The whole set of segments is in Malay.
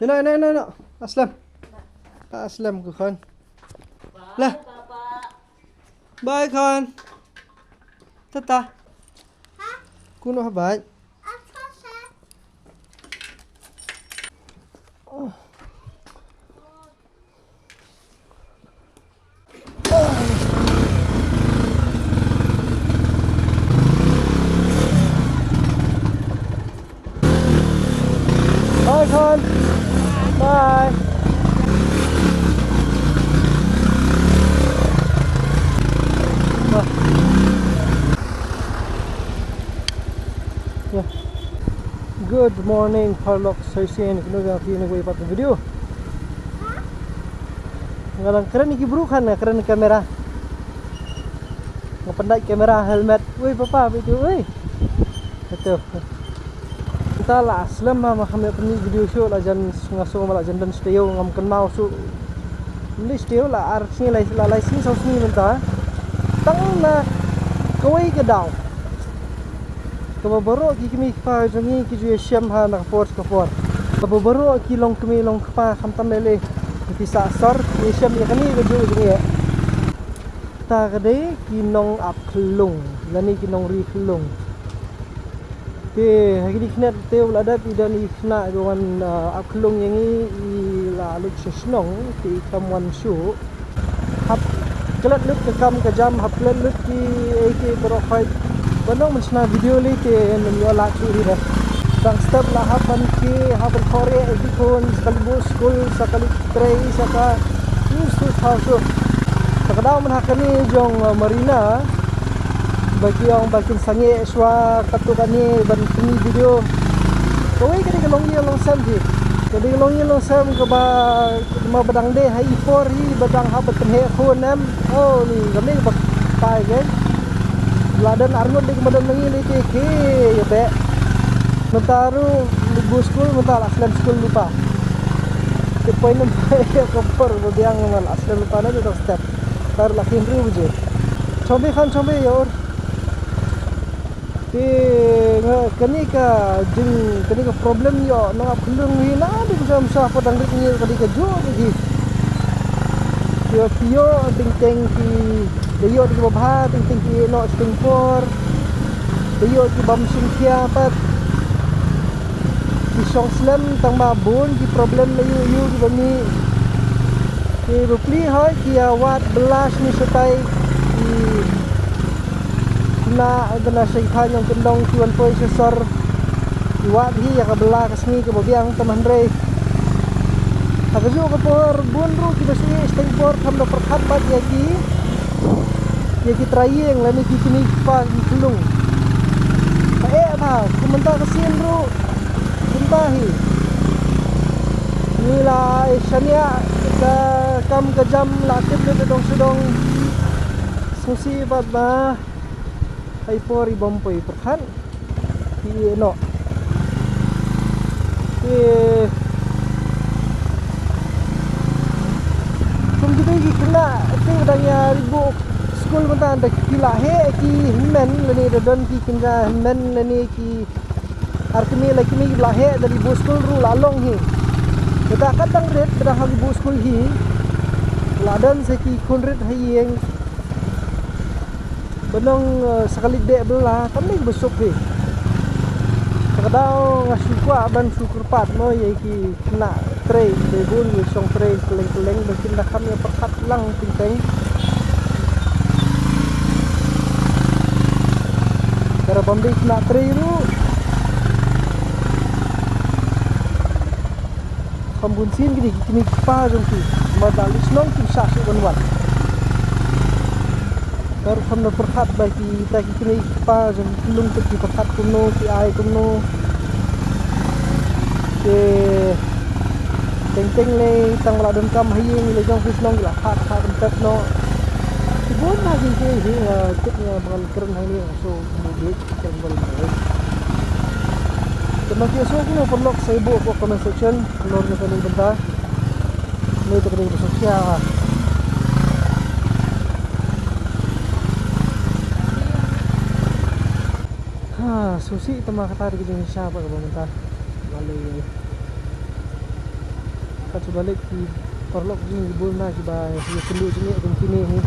No. Aslam. Aslam của con. Là. Bye con. Tata. Kuno ha bye. Bye con. Bye. Yeah. Good morning, Parlock Soisin. Kena nagway pa video. Ngalang keren iki bro kan keren kamera. Ngapandai kamera helmet. Woi papa itu, woi. Itu. Kita lah aslam mah kami punya video show lah jan ngaso malah jan dan stay ngam kan mau su. Ini stay lah artsnya lah sini saus ni mentah. Tang na kawai ke daw. Kababaro ki kimi pa jangi ki ju syam ha na force ka for. Kababaro ki long kimi long pa khamtam lele. Ki sa sor ki syam ya kani ke ju jangi. Ta kadai ki nong ap klung. Lani ki nong ri klung. Ke hari ni kena teu lada pidan ikna dengan ap klung yang i la lut sesnong ki kamwan su. Hap kelat lut ke kam ke jam hap kelat lut ki ke berofai Bandung mencina video li ke menyola curi dah. Dang step lah hapan ke hapan Korea ikon sekali bus school sekali tray saka institut house. Sekadau menhakani jong marina bagi yang bakin sange swa katukani ban kini video. Kau ini kena longi long sam ji. Jadi longi long sam ke ba badang de hai for hi badang hapan penhe khon nam. Oh ni kami bak pai ke. Ladan Arnold di kemudian mengilik ke ya be mentaru bus school mental aslam school lupa ke poin nampai kompor biang ngal aslam lupa na dok step tar lakin ru je chobe khan chobe yor ke kani ka jing kani ka problem yo na khulung hi na di jam sa padang ni kadi ka jo di Pio ting ki Dayo di bawah ting ki no stingpor Dayo di bam singkia pat Ki song slam tang babun ki problem na yu di bami Ki rupli hai ki awat belas ni setai Ki na adana syaitan yang kendong tuan poi sesor Ki wat hi ya kabela kasni ke babiang teman rei Agaju ke por bunru ki basi stingpor kam do perkhat bat ya ki trayeng lani ki kini pa kulung ba kumenta kasin bro kuntahi nila syania ka kam ka jam lakit de dong sedong susi bat ba ai pori bompoi perkhan ki no ki kita ki kena tu danya ribu school mata anda kila he ki men lani don ki kinja men lani ki artimi laki ni la he dari bus school ru lalong hi kita kadang red pada hal bus school hi ladan se ki kunret hayeng benong sekali dek bela kami besok hi kadang ngasukwa ban sukurpat no ye ki kena tray bebun ye song tray keleng-keleng bikin dah kami perkat lang pinteng cara pembeli kena tray ru pembunsin gini kini pa jongki madalis nong kim sasu banwan baru kami perkat bagi kita kini pa jong kulung ki perkat kuno ki ai kuno ke teng le tang la don kam hayeng le jong fish long la khat tempet no tibun lagi ke hi kit nya bangal keren hai ni so mudik tembel mai terima kasih kuno perlok saibu ko comment section lor na kaning benta ni to kaning sosial susi tama kata di Indonesia apa benta lalu Kacu balik di perlok jing ibul na kiba ya kelu jing kum kini ni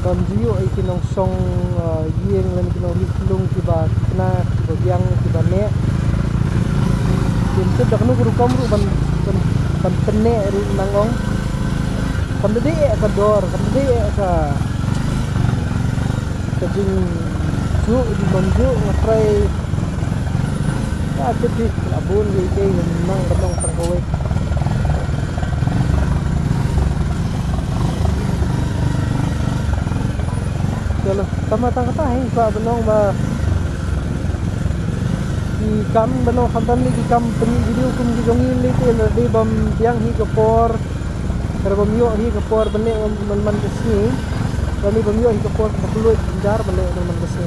bam jiyo ai kinong song yeng lan kinong liklung kiba kena kiba yang kiba ne pintu dak nu kam ru ban penne ru nangong kam de ka dor kam de ka jing ju di bonju ngaprai ta jadi labun di ke nang benong perkowe kalau tama-tama tahin pa benong ba di kam benong khamtan ni di kam peni video kum di jongin ni te di bam biang hi kapor bam yo hi kapor bene man kesni kami bam yo hi kapor kapuluit jar bene man kesni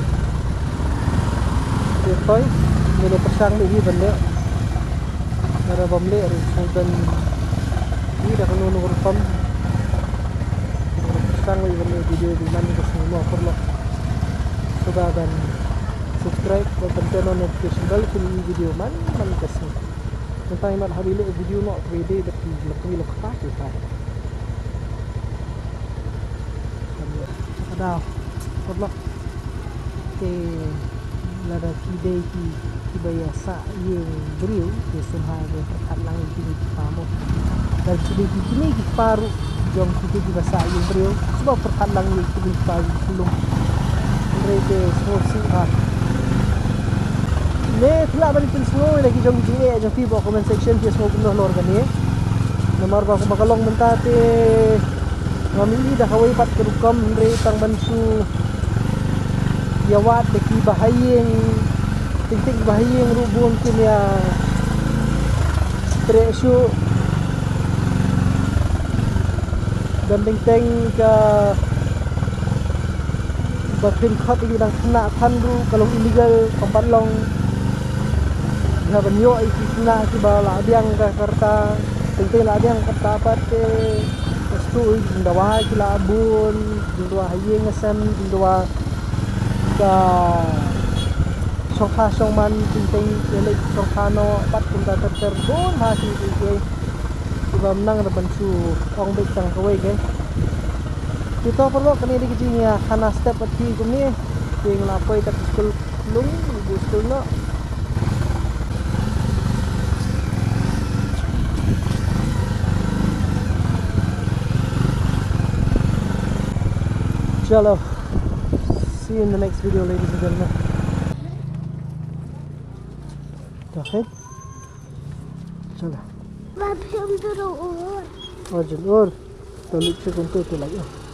toy ini pasang ni bende ada bam le ri dan ini dah kanu nur pam pasang ni bende video di mana kesni mo perlu coba dan subscribe dan tekan notification bell kini video man kesni tentang imat habile video no 3D tapi lebih lokal kita ada perlu ke lada kidai ki bayasa yang beriu ke semua perkat lang ini pamo dan kidai kini ki paru jom kita di bahasa yang beriu sebab perkat lang ini ki paru belum mereka sosi ne telah balik pun semua lagi jom je jom pi bawa comment section dia semua penuh lor kan ni nomor ba makalong mentate ngamili dah kawai pat kerukam mereka tang bansu yawat deki bahayeng ting bahayeng rubung kimia tresu dan teng ke batin khat ini dah kena thandu kalau illegal tempat long na banyo ai kena ki bala biang Jakarta teng la biang kata pate stu dawa kila abun dua hayeng asam dua ka songkha songman ting elek songkhano pat kun ta terbon ha si ke ibam nang na bansu ong bek tang kawai ke kita perlu kani di kijinya kana step ati kumni ting lapoi tak skul lung ibu skul no chalo. See you in the next video, ladies and gentlemen. Okay. Chalo. Babi हम तो और और चलो और तो लिख से कौन तो लगे